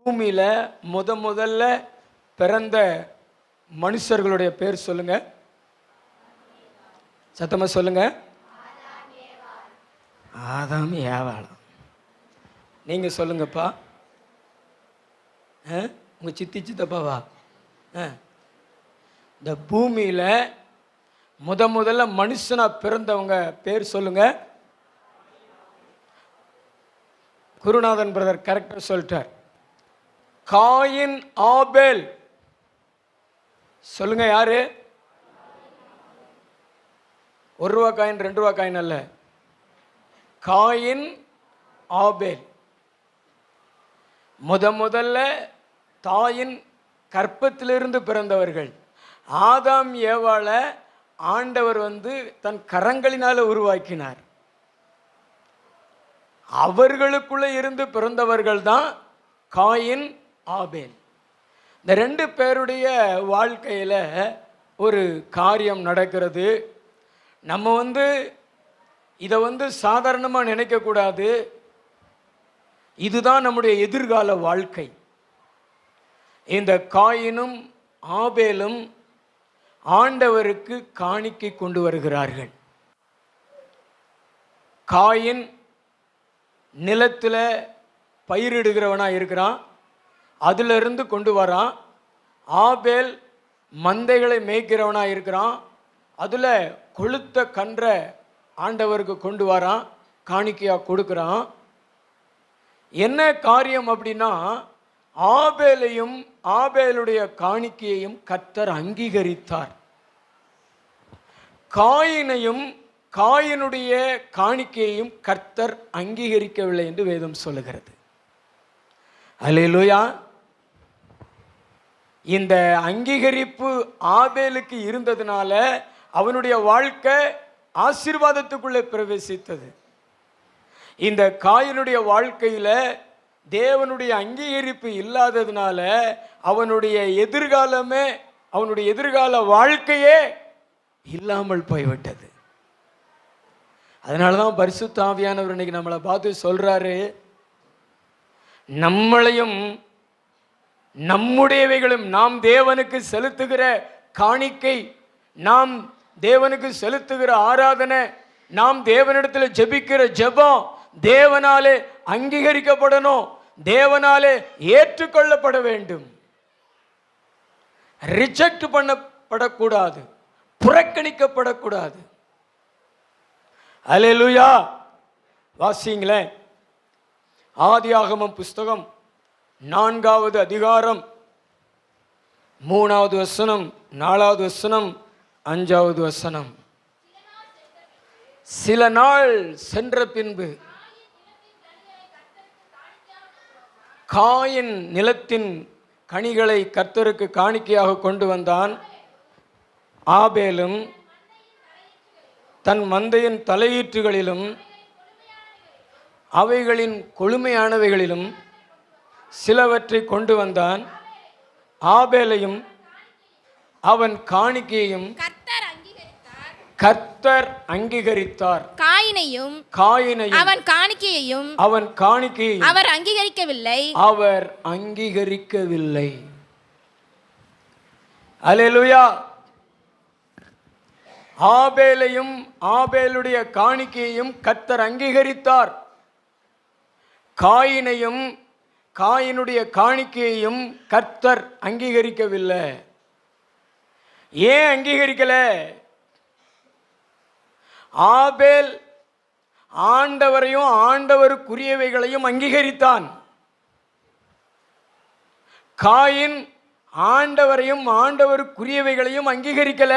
பூமியில முதல்ல பிறந்த மனுஷர்களுடைய பேர் சொல்லுங்க, சத்தமா சொல்லுங்க. ஆதாம் ஏவாளம். நீங்க சொல்லுங்கப்பா. உங்க சித்தி சித்தப்பாவா? இந்த பூமியில முதல்ல மனுஷனா பிறந்தவங்க பேர் சொல்லுங்க. குருநாதன் பிரதர் கரெக்டா சொல்லிட்டார். காயின் ஆபேல். சொல்லுங்க யாரு? 1 ரூபா காயின் 2 ரூபா காயின் அல்ல, காயின் ஆபேல். முதல்ல தாயின் கற்பத்திலிருந்து பிறந்தவர்கள். ஆதாம் ஏவாள ஆண்டவர் தன் கரங்களினால உருவாக்கினார். அவர்களுக்குள்ள இருந்து பிறந்தவர்கள் தான் காயின் ஆபேல். இந்த 2 பேருடைய வாழ்க்கையில் ஒரு காரியம் நடக்கிறது. நம்ம இதை சாதாரணமாக நினைக்கக்கூடாது. இதுதான் நம்முடைய எதிர்கால வாழ்க்கை. இந்த காயினும் ஆபேலும் ஆண்டவருக்கு காணிக்கை கொண்டு வருகிறார்கள். காயின் நிலத்தில் பயிரிடுகிறவனா இருக்கிறான், அதிலிருந்து கொண்டு வரான். ஆபேல் மந்தைகளை மேய்க்கிறவனா இருக்கிறான், அதில் கொளுத்த கன்றை ஆண்டவருக்கு கொண்டு வரான், காணிக்கையாக கொடுக்குறான். என்ன காரியம் அப்படின்னா, ஆபேலையும் ஆபேலுடைய காணிக்கையையும் கர்த்தர் அங்கீகரித்தார். காயினையும் காயினுடைய காணிக்கையையும் கர்த்தர் அங்கீகரிக்கவில்லை என்று வேதம் சொல்லுகிறது. அல்லேலூயா. இந்த அங்கீகரிப்பு ஆபேலுக்கு இருந்ததுனால அவனுடைய வாழ்க்கை ஆசீர்வாதத்துக்குள்ளே பிரவேசித்தது. இந்த காயினுடைய வாழ்க்கையில தேவனுடைய அங்கீகரிப்பு இல்லாததுனால அவனுடைய எதிர்கால வாழ்க்கையே இல்லாமல் போய்விட்டது. அதனாலதான் பரிசுத்த ஆவியானவர் இன்னைக்கு நம்மளை பார்த்து சொல்றாரு, நம்மளையும் நம்முடையவைகளும் நாம் தேவனுக்கு செலுத்துகிற காணிக்கை, நாம் தேவனுக்கு செலுத்துகிற ஆராதனை, நாம் தேவனிடத்தில் ஜெபிக்கிற ஜெபம் தேவனாலே அங்கீகரிக்கப்படணும், தேவனாலே ஏற்றுக்கொள்ளப்பட வேண்டும். ரிஜெக்ட் பண்ணப்படக்கூடாது, புறக்கணிக்கப்படக்கூடாது. அல்லேலூயா. வாசிங்களேன், ஆதியாகமம் புஸ்தகம் 4வது அதிகாரம் 3வது வசனம், 4வது வசனம், 5வது வசனம். சில நாள் சென்ற பின்பு காயின் நிலத்தின் கனிகளை கர்த்தருக்கு காணிக்கையாக கொண்டு வந்தான். ஆபேலும் தன் மந்தையின் தலையீற்றுகளிலும் அவைகளின் கொழுமையானவைகளிலும் சிலவற்றை கொண்டு வந்தான். ஆபேலையும் அவன் காணிக்கையையும் கர்த்தர் அங்கீகரித்தார். காயினையும் அவன் காணிக்கையையும் அவர் அங்கீகரிக்கவில்லை. அல்லேலூயா. ஆபேலையும் ஆபேலுடைய காணிக்கையையும் கர்த்தர் அங்கீகரித்தார். காயினையும் காயினுடைய காணிக்கையையும் கர்த்தர் அங்கீகரிக்கவில்லை. ஏன் அங்கீகரிக்கல? ஆபேல் ஆண்டவரையும் ஆண்டவருக்குரியவைகளையும் அங்கீகரித்தான். காயின் ஆண்டவரையும் ஆண்டவருக்குரியவைகளையும் அங்கீகரிக்கல.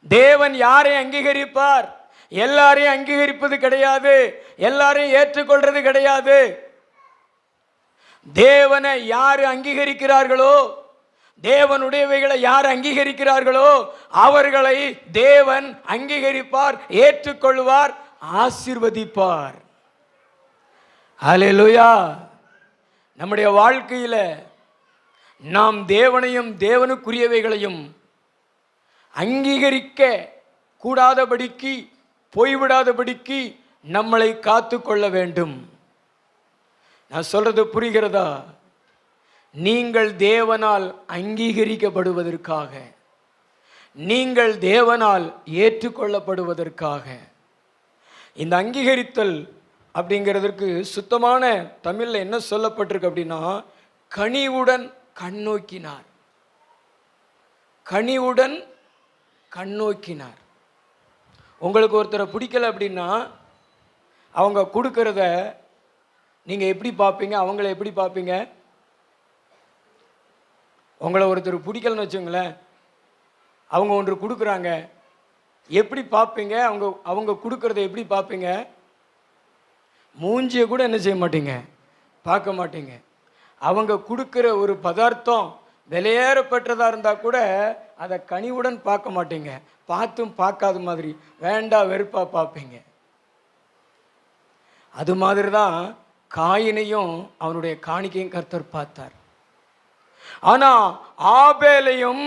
தேவன் யாரை அங்கீகரிப்பார்? எல்லாரையும் அங்கீகரிப்பது கிடையாது, எல்லாரையும் ஏற்றுக்கொள்றது கிடையாது. தேவனை யாரு அங்கீகரிக்கிறார்களோ, தேவனுடையவைகளை யார் அங்கீகரிக்கிறார்களோ அவர்களை தேவன் அங்கீகரிப்பார், ஏற்றுக்கொள்வார், ஆசீர்வதிப்பார். அல்லேலூயா. நம்முடைய வாழ்க்கையில நாம் தேவனையும் தேவனுக்குரியவைகளையும் அங்கீகரிக்க கூடாதபடிக்கு, போய்விடாதபடிக்கு நம்மளை காத்து கொள்ள வேண்டும். நான் சொல்றது புரிகிறதா? நீங்கள் தேவனால் அங்கீகரிக்கப்படுவதற்காக, நீங்கள் தேவனால் ஏற்றுக்கொள்ளப்படுவதற்காக. இந்த அங்கீகரித்தல் அப்படிங்கிறதுக்கு சுத்தமான தமிழில் என்ன சொல்லப்பட்டிருக்கு அப்படின்னா, கனிவுடன் கண்ணோக்கினார். கனிவுடன் கண்ணோக்கினார். உங்களுக்கு ஒருத்தரை பிடிக்கல அப்படின்னா அவங்க கொடுக்கறத நீங்கள் எப்படி பார்ப்பீங்க? அவங்கள எப்படி பார்ப்பீங்க? உங்களை ஒருத்தர் பிடிக்கலன்னு வச்சுங்களேன், அவங்க ஒன்று கொடுக்குறாங்க, எப்படி பார்ப்பீங்க? அவங்க கொடுக்கறத எப்படி பார்ப்பீங்க? மூஞ்சியை கூட என்ன செய்ய மாட்டீங்க, பார்க்க மாட்டீங்க. அவங்க கொடுக்குற ஒரு பதார்த்தம் விலையேறப்பட்டதாக இருந்தால் கூட அதை கனிவுடன் பார்க்க மாட்டீங்க, பார்த்தும் பார்க்காத மாதிரி வேண்டா வெறுப்பாக பார்ப்பீங்க. அது மாதிரி தான் காயினையும் அவனுடைய காணிக்கையும் கர்த்தர் பார்த்தார். ஆனால் ஆபேலையும்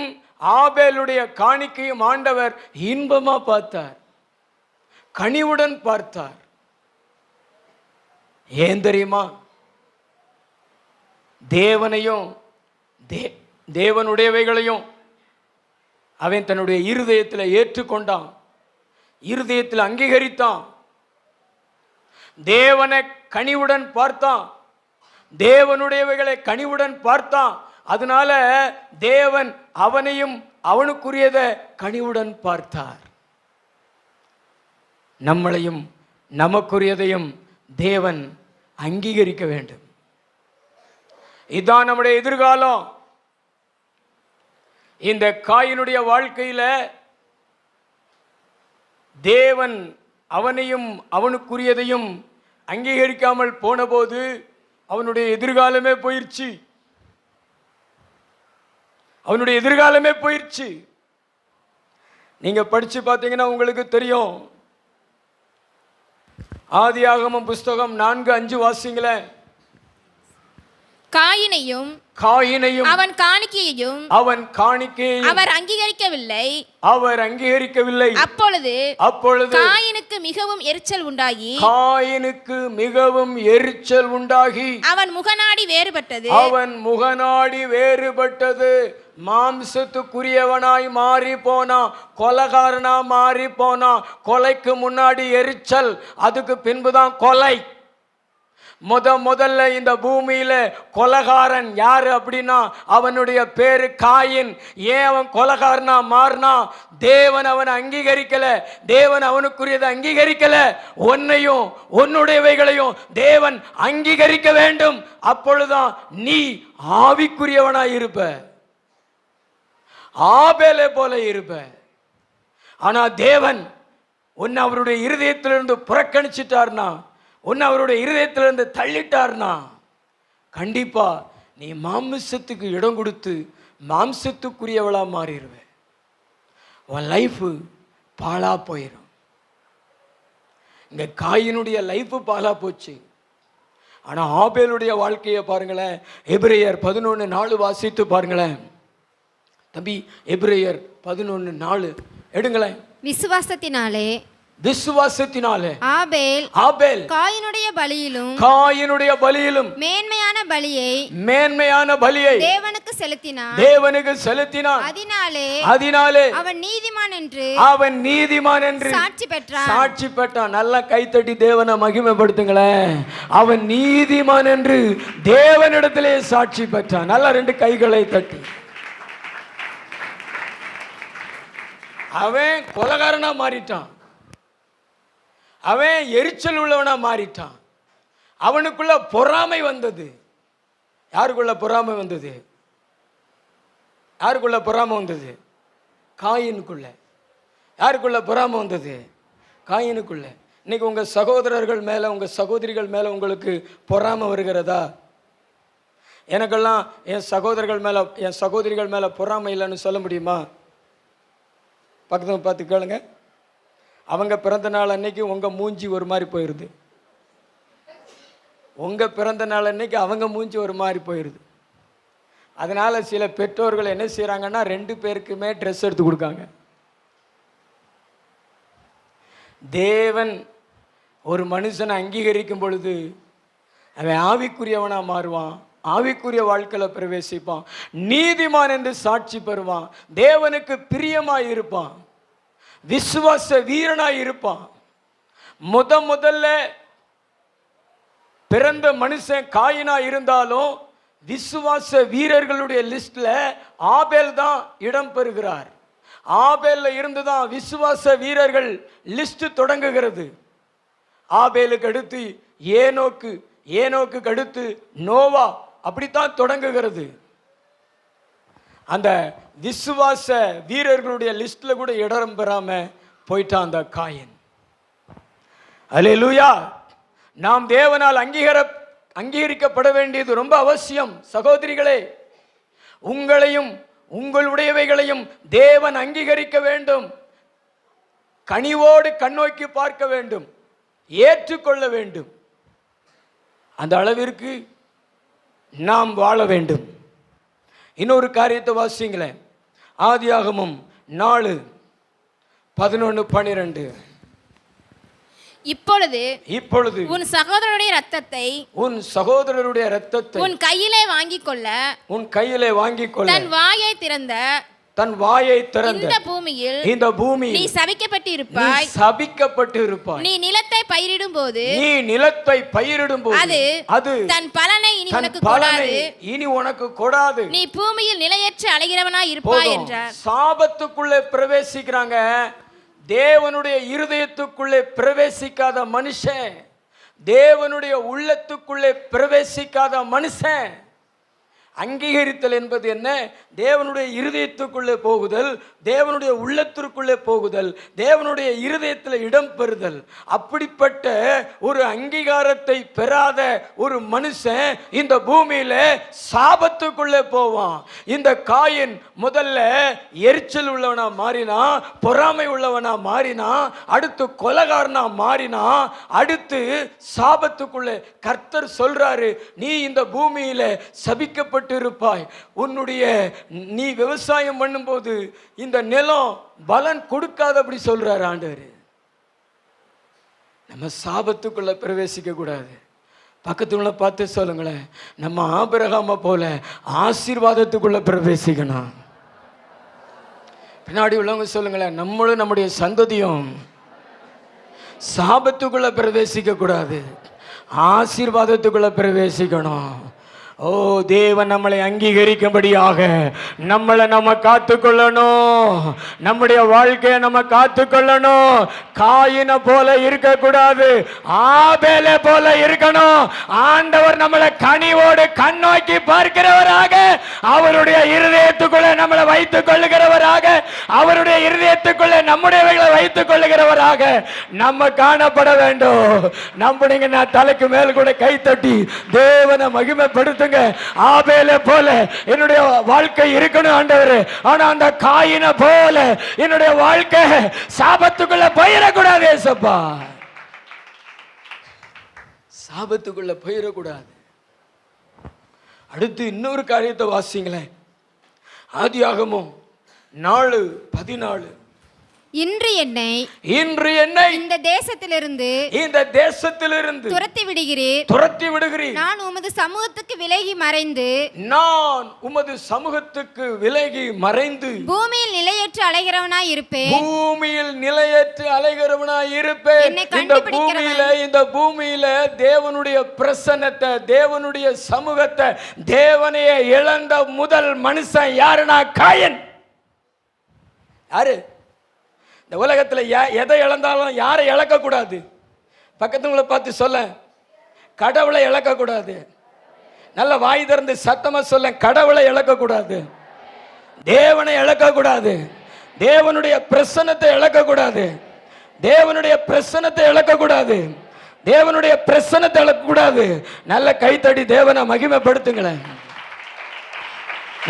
ஆபேலுடைய காணிக்கையும் ஆண்டவர் இன்பமா பார்த்தார், கனிவுடன் பார்த்தார். ஏன் தெரியுமா? தேவனையும் தேவனுடையவைகளையும் அவன் தன்னுடைய இருதயத்தில் ஏற்றுக்கொண்டான், இருதயத்தில் அங்கீகரித்தான். தேவனை கனிவுடன் பார்த்தான், தேவனுடையவைகளை கனிவுடன் பார்த்தான். அதனால தேவன் அவனையும் அவனுக்குரியதை கனிவுடன் பார்த்தார். நம்மளையும் நமக்குரியதையும் தேவன் அங்கீகரிக்க வேண்டும். இதுதான் நம்முடைய எதிர்காலம். இந்த காயினுடைய வாழ்க்கையில தேவன் அவனையும் அவனுக்குரியதையும் அங்கீகரிக்காமல் போனபோது அவனுடைய எதிர்காலமே போயிடுச்சு. அவனுடைய எதிர்காலமே போயிடுச்சு. நீங்க படிச்சு பார்த்தீங்கன்னா உங்களுக்கு தெரியும். ஆதியாகமம் புஸ்தகம் 4:5 வாசிங்களேன். காயினையும் அவன் காணிக்கையையும் அவர் அங்கீகரிக்கவில்லை. அப்பொழுது காயினுக்கு மிகவும் எரிச்சல் உண்டாகி அவன் முகநாடி வேறுபட்டது. மாம்சத்துக்குரியவனாய் மாறி போனா, கொலைகாரனா மாறி போனா. கொலைக்கு முன்னாடி எரிச்சல், அதுக்கு பின்புதான் கொலை. முதல்ல இந்த பூமியில கொலைகாரன் யாரு அப்படின்னா அவனுடைய பேரு காயின். ஏன் அவன் கொலைகாரனா மாறினா? தேவன் அவனை அங்கீகரிக்கல, தேவன் அவனுக்குரியதை அங்கீகரிக்கல. உன்னையும் உன்னுடையவைகளையும் தேவன் அங்கீகரிக்க வேண்டும். அப்பொழுதுதான் நீ ஆவிக்குரியவனாய் இருப்ப, ஆபேலை போல இருப்ப. ஆனா தேவன் உன்னை அவருடைய இருதயத்திலிருந்து புறக்கணிச்சிட்டார்னா, உன்னை அவருடைய இருதயத்திலிருந்து தள்ளிட்டார்னா, கண்டிப்பா நீ மாம்சத்துக்கு இடம் கொடுத்து மாம்சத்துக்குரியவளா மாறிடுவ. உன் லைஃபு பாழா போயிடும். இங்க காயினுடைய லைஃபு பாழா போச்சு. ஆனா ஆபேலுடைய வாழ்க்கையை பாருங்களேன். எபிரேயர் 11:4 வாசித்து பாருங்களேன் தம்பி. எபிரேயர் 11:4 எடுங்களேன். விசுவாசத்தினாலே ஆபேல் காயினுடைய பலியிலும் மேன்மையான பலியை தேவனுக்கு செலுத்தினான். அதனாலே அவன் நீதிமான் என்று சாட்சி பெற்றான். நல்லா கைத்தட்டி தேவனை மகிமைப்படுத்துங்களேன். அவன் நீதிமான் என்று தேவனிடத்திலே சாட்சி பெற்றான். நல்லா 2 கைகளை தட்டி. அவன் கொலைகாரனா மாறிட்டான், அவன் எரிச்சல் உள்ளவனா மாறிட்டான். அவனுக்குள்ள பொறாமை வந்தது. யாருக்குள்ள பொறாமை வந்தது? யாருக்குள்ள பொறாமை வந்தது? காயினுக்குள்ள. யாருக்குள்ள பொறாமை வந்தது? காயினுக்குள்ள. இன்னைக்கு உங்க சகோதரர்கள் மேல, உங்க சகோதரிகள் மேல உங்களுக்கு பொறாமை வருகிறதா? எனக்கெல்லாம் என் சகோதரர்கள் மேல, என் சகோதரிகள் மேல பொறாமை இல்லைன்னு சொல்ல முடியுமா? பக்கத்தில் பார்த்து கேளுங்க. அவங்க பிறந்த நாள் அன்னைக்கு உங்கள் மூஞ்சி ஒரு மாதிரி போயிடுது, உங்கள் பிறந்த நாள் அன்னைக்கு அவங்க மூஞ்சி ஒரு மாதிரி போயிடுது. அதனால் சில பெற்றோர்கள் என்ன செய்கிறாங்கன்னா 2 பேருக்குமே ட்ரெஸ் எடுத்து கொடுக்காங்க. தேவன் ஒரு மனுஷனை அங்கீகரிக்கும் பொழுது அவன் ஆவிக்குரியவனாக மாறுவான், ஆவிக்குரிய வாழ்க்கையில பிரவேசிப்பான். நீதிமான் என்று சாட்சி பெறுவான். தேவனுக்கு பிரியமாய் இருப்பான். விசுவாச வீரனாய் இருப்பான். முதல்ல பிறந்த மனுஷன் காயினா இருந்தாலும் விசுவாச வீரர்களுடைய லிஸ்ட்ல ஆபேல் தான் இடம் பெறுகிறார். ஆபேல்ல இருந்து தான் விசுவாச வீரர்கள் லிஸ்ட் தொடங்குகிறது. ஆபேலுக்கு அடுத்து ஏனோக்கு, ஏனோக்கு அடுத்து நோவா, அப்படித்தான் தொடங்குகிறது. அந்த விசுவாச வீரர்களுடைய லிஸ்ட்ல கூட இடம் பெறாம போயிட்டான் அந்த காயின். அல்லேலூயா. நாம் தேவனால் அங்கீகரிக்கப்பட வேண்டியது ரொம்ப அவசியம். சகோதரிகளே, உங்களையும் உங்களுடையவைகளையும் தேவன் அங்கீகரிக்க வேண்டும். கனிவோடு கண்ணோக்கி பார்க்க வேண்டும், ஏற்றுக்கொள்ள வேண்டும். அந்த அளவிற்கு நாம் வாழ வேண்டும். இன்னொரு காரியத்தை வாசிங்களேன். ஆதியாகமம் 4:11-12. இப்பொழுது உன் சகோதரருடைய இரத்தத்தை உன் கையிலே வாங்கிக் கொள்ள தன் வாயை திறந்த இந்த பூமியில் நீ சபிக்கப்பட்டிருப்பாய். நீ நிலத்தை பயிரிடும் போது அது தன் பலனை இனி உனக்கு கொடாது. நீ பூமியில் நிலையற்று அலைகிறவனாய் இருப்பாய் என்றார். சாபத்துக்குள்ளே பிரவேசிக்கிறாங்க. தேவனுடைய இருதயத்துக்குள்ளே பிரவேசிக்காத மனுஷன், தேவனுடைய உள்ளத்துக்குள்ளே பிரவேசிக்காத மனுஷன். அங்கீகரித்தல் என்பது என்ன? தேவனுடைய இருதயத்துக்குள்ளே போகுதல், தேவனுடைய உள்ளத்திற்குள்ளே போகுதல், தேவனுடைய இருதயத்தில் இடம் பெறுதல். அப்படிப்பட்ட ஒரு அங்கீகாரத்தை பெறாத ஒரு மனுஷன் இந்த பூமியில சாபத்துக்குள்ளே போவான். இந்த காயின் முதல்ல எரிச்சல் உள்ளவனா மாறினா, பொறாமை உள்ளவனா மாறினா, அடுத்து கொலைகாரனா மாறினா, அடுத்து சாபத்துக்குள்ளே. கர்த்தர் சொல்றாரு, நீ இந்த பூமியில சபிக்கப்பட்டு இருப்பாய். உன்னுடைய நீ விவசாயம் பண்ணும்போது இந்த நிலம் பலன் கொடுக்காத, அப்படி சொல்றாரு ஆண்டவர். நம்ம சாபத்துக்குள்ள பிரவேசிக்க கூடாது. பக்கத்துக்குள்ள பார்த்து சொல்லுங்களேன், நம்ம ஆபிரகாமை போல ஆசீர்வாதத்துக்குள்ள பிரவேசிக்கணும். பின்னாடி உள்ளவங்க சொல்லுங்களேன், நம்மளும் நம்முடைய சந்ததியும் சாபத்துக்குள்ள பிரவேசிக்க கூடாது, ஆசீர்வாதத்துக்குள்ள பிரவேசிக்கணும். ஓ, தேவன் நம்மளை அங்கீகரிக்கும்படியாக நம்ம காத்துக்கொள்ளணும். நம்முடைய வாழ்க்கையை நம்ம காத்துக்கொள்ளணும். காயினை போல இருக்கக்கூடாது, ஆபேலை போல இருக்கணும். ஆண்டவர் நம்மளை கனிவோடு கண்ணோக்கி பார்க்கிறவராக, அவருடைய இருதயத்துக்குள்ளே நம்மளை வைத்துக் கொள்ளுகிறவராக, அவருடைய இருதயத்துக்குள்ளே நம்முடையவைகளை வைத்துக் கொள்ளுகிறவராக நம்ம காணப்பட வேண்டும். நம்புனீங்க, நான் தலைக்கு மேல் கூட கை தட்டி தேவனை மகிமைப்படுத்துங்க. ஆபேலை போல என்னுடைய வாழ்க்கை இருக்கணும் ஆண்டவரே. ஆனா அந்த காயினை போல என்னுடைய வாழ்க்கை சாபத்துக்குள்ள போயிடக்கூடாது ஏசப்பா, சாபத்துக்குள்ள போயிடக்கூடாது. அடுத்து இன்னொரு காரியத்தை வாசிங்களேன். ஆதியாகமம் 4:14. இன்று என்னை இந்த தேசத்திலிருந்து துரத்தி விடுகிறீர். நான் உமது சமூகத்துக்கு விலகி மறைந்து பூமியில் நிலையற்று அலைகிறவனாய் இருப்பேன். இந்த பூமியில தேவனுடைய பிரசன்னத்தை, தேவனுடைய சமூகத்தை, தேவனையே இழந்த முதல் மனுஷன் யாருன்னா காயின். யாரு? இந்த உலகத்தில் எதை இழந்தாலும் யாரை இழக்கக்கூடாது. பக்கத்துங்களை பார்த்து சொல்ல, கடவுளை இழக்கக்கூடாது. நல்ல வாய் திறந்து சத்தமாக சொல்ல, கடவுளை இழக்கக்கூடாது, தேவனை இழக்கக்கூடாது, தேவனுடைய பிரசன்னத்தை இழக்கக்கூடாது, தேவனுடைய பிரசன்னத்தை இழக்கக்கூடாது, தேவனுடைய பிரசன்னத்தை இழக்கக்கூடாது. நல்ல கைத்தடி தேவனை மகிமைப்படுத்துங்களேன்,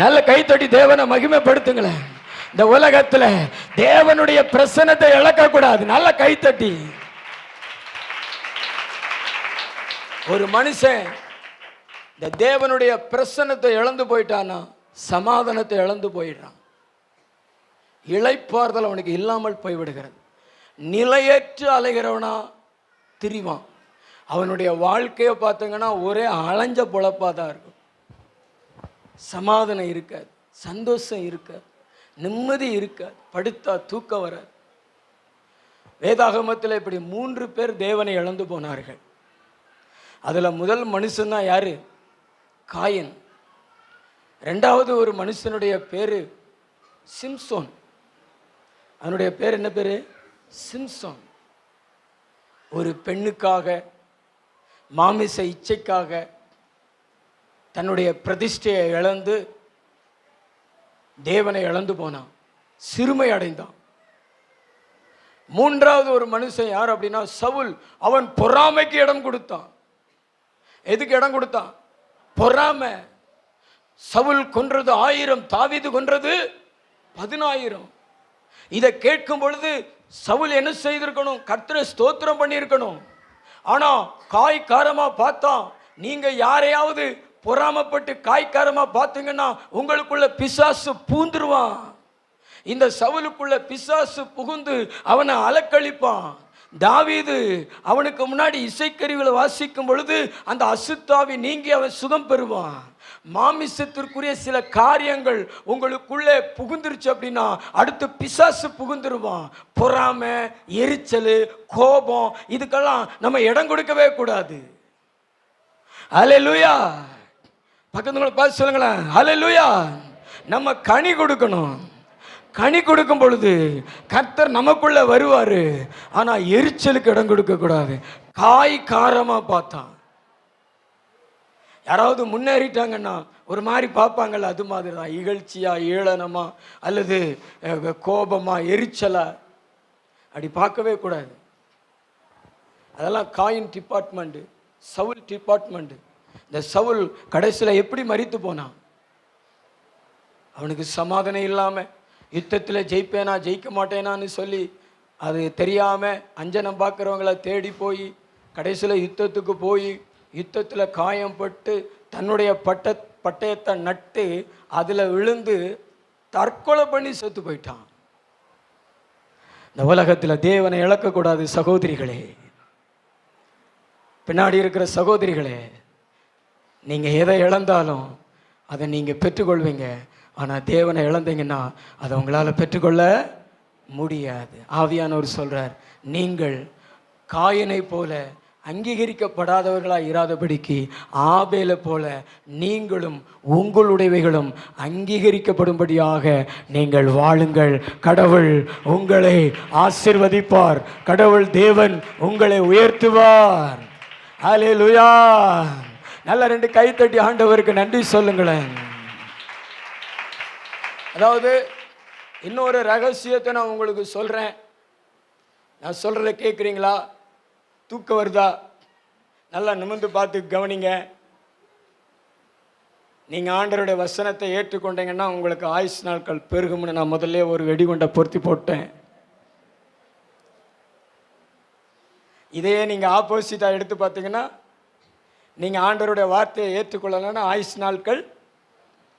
நல்ல கைத்தடி தேவனை மகிமைப்படுத்துங்களேன். இந்த உலகத்தில் தேவனுடைய பிரசன்னத்தை இழக்கக்கூடாது. நல்ல கைத்தட்டி. ஒரு மனுஷன் இந்த தேவனுடைய பிரசன்னத்தை இழந்து போயிட்டானா சமாதானத்தை இழந்து போயிடுறான். இளைப்பாறுதல் அவனுக்கு இல்லாமல் போய்விடுகிறது. நிலையற்று அலைகிறவனா திரிவான். அவனுடைய வாழ்க்கையை பார்த்தீங்கன்னா ஒரே அலைஞ்ச பொழப்பாக தான் இருக்கும். சமாதானம் இருக்காது, சந்தோஷம் இருக்காது, நிம்மதி இருக்காது, படுத்தா தூக்கம் வராது. வேதாகமத்தில் இப்படி 3 பேர் தேவனை இழந்து போனார்கள். அதில் முதல் மனுஷன் தான் யாரு? காயின். 2வது ஒரு மனுஷனுடைய பேரு சிம்சோன். அவனுடைய பேர் என்ன பேரு? சிம்சோன். ஒரு பெண்ணுக்காக, மாமிச இச்சைக்காக தன்னுடைய பிரதிஷ்டையை இழந்து தேவனை இழந்து போனான், சிறுமை அடைந்தான். 3வது ஒரு மனுஷன் யார் அப்படின்னா சவுல். அவன் பொறாமைக்கு இடம் கொடுத்தான். எதுக்கு இடம் கொடுத்தான்? பொறாமை. சவுல் கொன்றது 1000, தாவீது கொன்றது 10000. இதை கேட்கும் பொழுது சவுல் என்ன செய்திருக்கணும்? கர்த்தரை ஸ்தோத்திரம் பண்ணியிருக்கணும். ஆனா காய்காரமா பார்த்தான். நீங்க யாரையாவது பொறாமப்பட்டு காய்காரமா பார்த்தீங்கன்னா உங்களுக்குள்ள பிசாசு பூந்துருவான். இந்த சவுலுக்குள்ள பிசாசு புகுந்து அவனை அலக்களிப்பான். தாவீது அவனுக்கு முன்னாடி இசைக்கருவிகளை வாசிக்கும் பொழுது அந்த அசுத்தாவி நீங்கி அவன் சுகம் பெறுவான். மாமிசத்திற்குரிய சில காரியங்கள் உங்களுக்குள்ளே புகுந்துருச்சு அப்படின்னா அடுத்து பிசாசு புகுந்துருவான். பொறாமை, எரிச்சல், கோபம், இதுக்கெல்லாம் நம்ம இடம் கொடுக்கவே கூடாது. ஹல்லேலூயா. பக்கத்துல பார்த்து சொல்லுங்களேன், ஹல்லேலூயா. நம்ம கனி கொடுக்கணும். கனி கொடுக்கும் பொழுது கர்த்தர் நமக்குள்ள வருவாரு. ஆனா எரிச்சலுக்கு இடம் கொடுக்க கூடாது. காரமா பார்த்தான். யாராவது முன்னேறிட்டாங்கன்னா ஒரு மாதிரி பார்ப்பாங்கல்ல, அது மாதிரி தான். இகழ்ச்சியா, ஏளனமா, அல்லது கோபமா, எரிச்சலா, அப்படி பார்க்கவே கூடாது. அதெல்லாம் காயின் டிபார்ட்மெண்ட், சவுல் டிபார்ட்மெண்ட். இந்த சவுல் கடைசியில் எப்படி மரித்து போனான்? அவனுக்கு சமாதானம் இல்லாமல் யுத்தத்தில் ஜெயிப்பேனா ஜெயிக்க மாட்டேனான்னு சொல்லி அது தெரியாமல் அஞ்சனம் பார்க்குறவங்கள தேடி போய் கடைசியில் யுத்தத்துக்கு போய் யுத்தத்தில் காயம்பட்டு தன்னுடைய பட்டயத்தை நட்டு அதில் விழுந்து தற்கொலை பண்ணி செத்து போயிட்டான். இந்த உலகத்தில் தேவனை இழக்கக்கூடாது சகோதரிகளே. பின்னாடி இருக்கிற சகோதரிகளே, நீங்கள் எதை இழந்தாலும் அதை நீங்கள் பெற்றுக்கொள்வீங்க. ஆனால் தேவனை இழந்தீங்கன்னா அதை உங்களால் பெற்றுக்கொள்ள முடியாது. ஆவியானவர் சொல்கிறார், நீங்கள் காயினை போல அங்கீகரிக்கப்படாதவர்களாக இராதபடிக்கு ஆபேலை போல நீங்களும் உங்களுடையவைகளும் அங்கீகரிக்கப்படும்படியாக நீங்கள் வாழுங்கள். கடவுள் உங்களை ஆசீர்வதிப்பார். கடவுள் தேவன் உங்களை உயர்த்துவார். ஹல்லேலூயா. நல்ல 2 கைத்தட்டி ஆண்டவருக்கு நன்றி சொல்லுங்களேன். அதாவது இன்னொரு ரகசியத்தை நான் உங்களுக்கு சொல்கிறேன். நான் சொல்கிறத கேட்குறீங்களா? தூக்கம் வருதா? நல்லா நிமிர்ந்து பார்த்து கவனிங்க. நீங்கள் ஆண்டவருடைய வசனத்தை ஏற்றுக்கொண்டீங்கன்னா உங்களுக்கு ஆயுசு நாட்கள் பெருகும்னு நான் முதல்ல ஒரு வெடிகுண்டை பொருத்தி போட்டேன். இதையே நீங்கள் ஆப்போசிட்டாக எடுத்து பார்த்தீங்கன்னா, நீங்கள் ஆண்டவருடைய வார்த்தையை ஏற்றுக்கொள்ளலைன்னா ஆயுசு நாட்கள்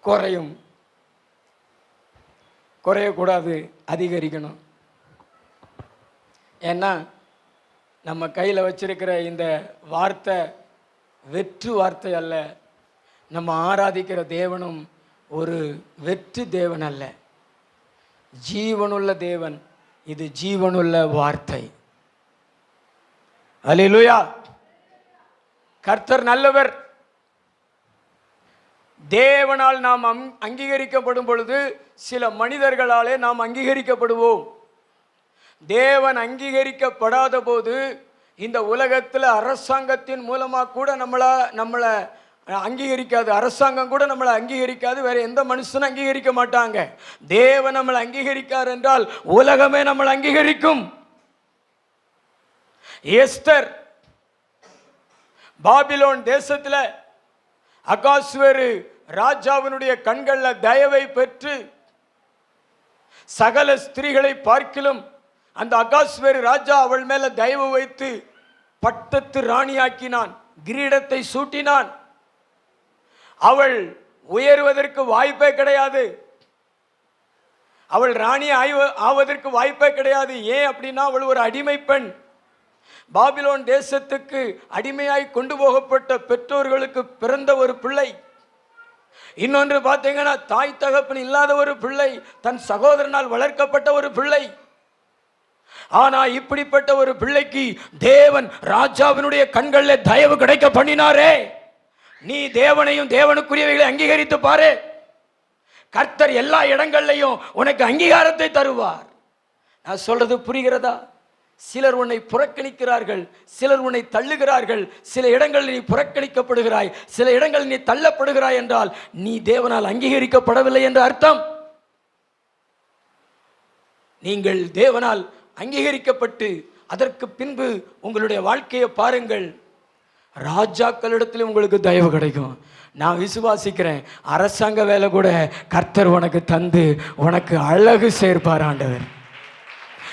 குறையும். குறையக்கூடாது, அதிகரிக்கணும். ஏன்னா நம்ம கையில் வச்சிருக்கிற இந்த வார்த்தை வெற்று வார்த்தை அல்ல. நம்ம ஆராதிக்கிற தேவனும் ஒரு வெற்று தேவன் அல்ல, ஜீவனுள்ள தேவன். இது ஜீவனுள்ள வார்த்தை. அல்லேலூயா. கர்த்தர் நல்லவர். தேவனால் நாம் அங்கீகரிக்கப்படும் பொழுது சில மனிதர்களாலே நாம் அங்கீகரிக்கப்படுவோம். தேவன் அங்கீகரிக்கப்படாத போது இந்த உலகத்தில் அரசாங்கத்தின் மூலமாக கூட நம்மளை அங்கீகரிக்காது. அரசாங்கம் கூட நம்மளை அங்கீகரிக்காது. வேற எந்த மனுஷனும் அங்கீகரிக்க மாட்டாங்க. தேவன் நம்மளை அங்கீகரிக்கார் என்றால் உலகமே நம்மளை அங்கீகரிக்கும். எஸ்தர் பாபிலோன் தேசத்தில் அகாஸ்வேரு ராஜாவினுடைய கண்களில் தயவை பெற்று சகல ஸ்திரீகளை பார்க்கிலும் அந்த அகாஸ்வேரு ராஜா அவள் மேல தயவு வைத்து பட்டத்து ராணியாக்கினான், கிரீடத்தை சூட்டினான். அவள் உயர்வதற்கு வாய்ப்பே கிடையாது. அவள் ராணி ஆவதற்கு வாய்ப்பே கிடையாது. ஏன் அப்படின்னா அவள் ஒரு அடிமை பெண். பாபிலோன் தேசத்துக்கு அடிமையாய் கொண்டு போகப்பட்ட பெற்றோர்களுக்கு பிறந்த ஒரு பிள்ளை. இன்னொன்று பார்த்தீங்கன்னா, தாய் தகப்பன் இல்லாத ஒரு பிள்ளை, தன் சகோதரனால் வளர்க்கப்பட்ட ஒரு பிள்ளை. ஆனா இப்படிப்பட்ட ஒரு பிள்ளைக்கு தேவன் ராஜாவினுடைய கண்களில் தயவு கிடைக்க பண்ணினாரே. நீ தேவனையும் தேவனுக்குரியவைகளை அங்கீகரித்து பாரு, கர்த்தர் எல்லா இடங்கள்லையும் உனக்கு அங்கீகாரத்தை தருவார். நான் சொல்றது புரிகிறதா? சிலர் உன்னை புறக்கணிக்கிறார்கள், சிலர் உன்னை தள்ளுகிறார்கள். சில இடங்களில் நீ புறக்கணிக்கப்படுகிறாய், சில இடங்களில் நீ தள்ளப்படுகிறாய் என்றால் நீ தேவனால் அங்கீகரிக்கப்படவில்லை என்று அர்த்தம். நீங்கள் தேவனால் அங்கீகரிக்கப்பட்டு அதற்கு பின்பு உங்களுடைய வாழ்க்கையை பாருங்கள், ராஜாக்களிடத்தில் உங்களுக்கு தயவு கிடைக்கும். நான் விசுவாசிக்கிறேன், அரசாங்க வேலை கூட கர்த்தர் உனக்கு தந்து உனக்கு அழகு சேர்ப்பார் ஆண்டவர்.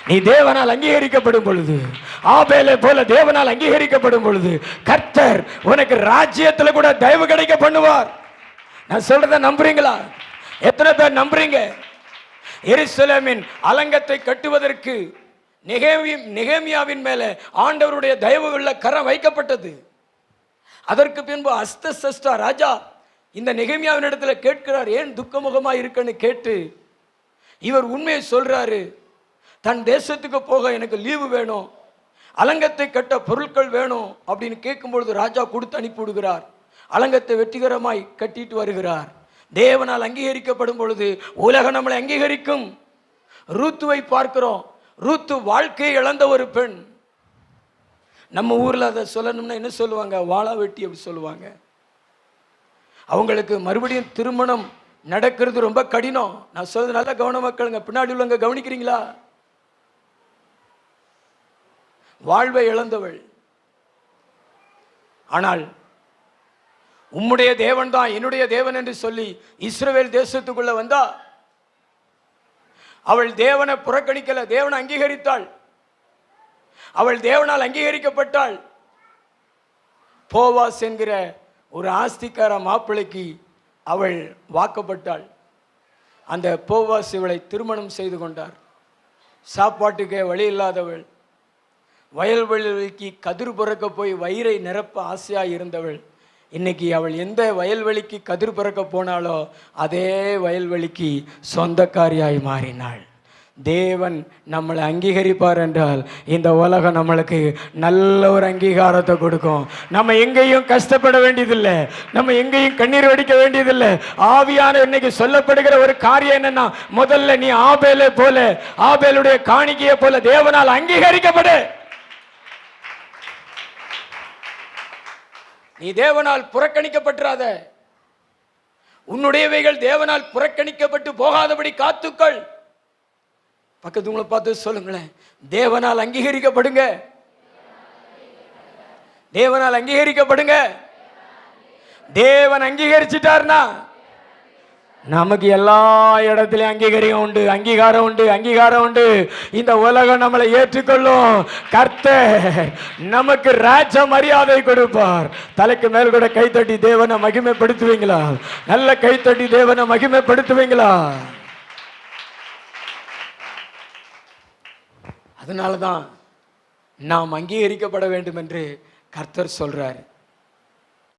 நீ தேவனால் அங்கீகரிக்கப்படும் பொழுது, ஆபேலை போல தேவனால் அங்கீகரிக்கப்படும் பொழுது, கர்த்தர் உனக்கு ராஜ்யத்தில் கூட தயவு கிடைக்க பண்ணுவார். நான் சொல்றத நம்புறீங்களா? எத்தனை பேர் நம்புறீங்க? எருசலேமின் அலங்கத்தை கட்டுவதற்கு நெகேமியாவின் மேல ஆண்டவருடைய தயவுள்ள கரம் வைக்கப்பட்டது. அதற்கு பின்பு அஸ்தசஸ்டா ராஜா இந்த நெகேமியாவின் இடத்துல கேட்கிறார், ஏன் துக்கமுகமா இருக்குன்னு கேட்டு இவர் உண்மையை சொல்றாரு. தன் தேசத்துக்கு போக எனக்கு லீவு வேணும், அலங்கத்தை கட்ட பொருட்கள் வேணும் அப்படின்னு கேட்கும்பொழுது ராஜா கொடுத்து அனுப்பிவிடுகிறார். அலங்கத்தை வெற்றிகரமாய் கட்டிட்டு வருகிறார். தேவனால் அங்கீகரிக்கப்படும் பொழுது உலகம் நம்மளை அங்கீகரிக்கும். ரூத்துவை பார்க்கிறோம். ரூத்து வாழ்க்கையை இழந்த ஒரு பெண். நம்ம ஊர்ல அதை சொல்லணும்னா என்ன சொல்லுவாங்க? வாழா வெட்டி அப்படி சொல்லுவாங்க. அவங்களுக்கு மறுபடியும் திருமணம் நடக்கிறது ரொம்ப கடினம். நான் சொல்றது நல்லா கவனமா கேளுங்க, பின்னாடி உள்ளவங்க கவனிக்கிறீங்களா? வாழ்வை இழந்தவள். ஆனால் உம்முடைய தேவன் தான் என்னுடைய தேவன் என்று சொல்லி இஸ்ரவேல் தேசத்துக்குள்ள வந்தா. அவள் தேவனை புறக்கணிக்கல, தேவனை அங்கீகரித்தாள். அவள் தேவனால் அங்கீகரிக்கப்பட்டாள். போவாஸ் என்கிற ஒரு ஆஸ்திக்கார மாப்பிள்ளைக்கு அவள் வாக்கப்பட்டாள். அந்த போவாஸ் இவளை திருமணம் செய்து கொண்டார். சாப்பாட்டுக்கே வழி இல்லாதவள், வயல்வெளிக்கு கதிர் புறக்க போய் வயிறை நிரப்ப ஆசையாக இருந்தவள். இன்னைக்கு அவள் எந்த வயல்வெளிக்கு கதிர் பிறக்க போனாலோ அதே வயல்வெளிக்கு சொந்தக்காரியாய் மாறினாள். தேவன் நம்மளை அங்கீகரிப்பார் என்றால் இந்த உலகம் நம்மளுக்கு நல்ல ஒரு அங்கீகாரத்தை கொடுக்கும். நம்ம எங்கேயும் கஷ்டப்பட வேண்டியதில்லை, நம்ம எங்கேயும் கண்ணீர் வடிக்க வேண்டியதில்லை. ஆவியான இன்னைக்கு சொல்லப்படுகிற ஒரு காரியம் என்னன்னா, முதல்ல நீ ஆபேலை போல, ஆபேலுடைய காணிக்கையை போல தேவனால் அங்கீகரிக்கப்படு. நீ தேவனால் புறக்கணிக்கப்பட்டுறாத. உன்னுடையவைகள் தேவனால் புறக்கணிக்கப்பட்டு போகாதபடி காத்துக்கள். பக்கத்துங்களை பார்த்து சொல்லுங்களேன், தேவனால் அங்கீகரிக்கப்படுங்க, தேவனால் அங்கீகரிக்கப்படுங்க. தேவன் அங்கீகரிச்சிட்டார்னா நமக்கு எல்லா இடத்துலையும் அங்கீகாரம் உண்டு, அங்கீகாரம் உண்டு, அங்கீகாரம் உண்டு. இந்த உலகம் நம்மளை ஏற்றுக்கொள்ளும். கர்த்தர் நமக்கு ராஜ மரியாதை கொடுப்பார். தலைக்கு மேல் கூட கைத்தட்டி தேவனை மகிமைப்படுத்துவீங்களா? நல்ல கைத்தட்டி தேவனை மகிமைப்படுத்துவீங்களா? அதனாலதான் நாம் அங்கீகரிக்கப்பட வேண்டும் என்று கர்த்தர் சொல்றார்.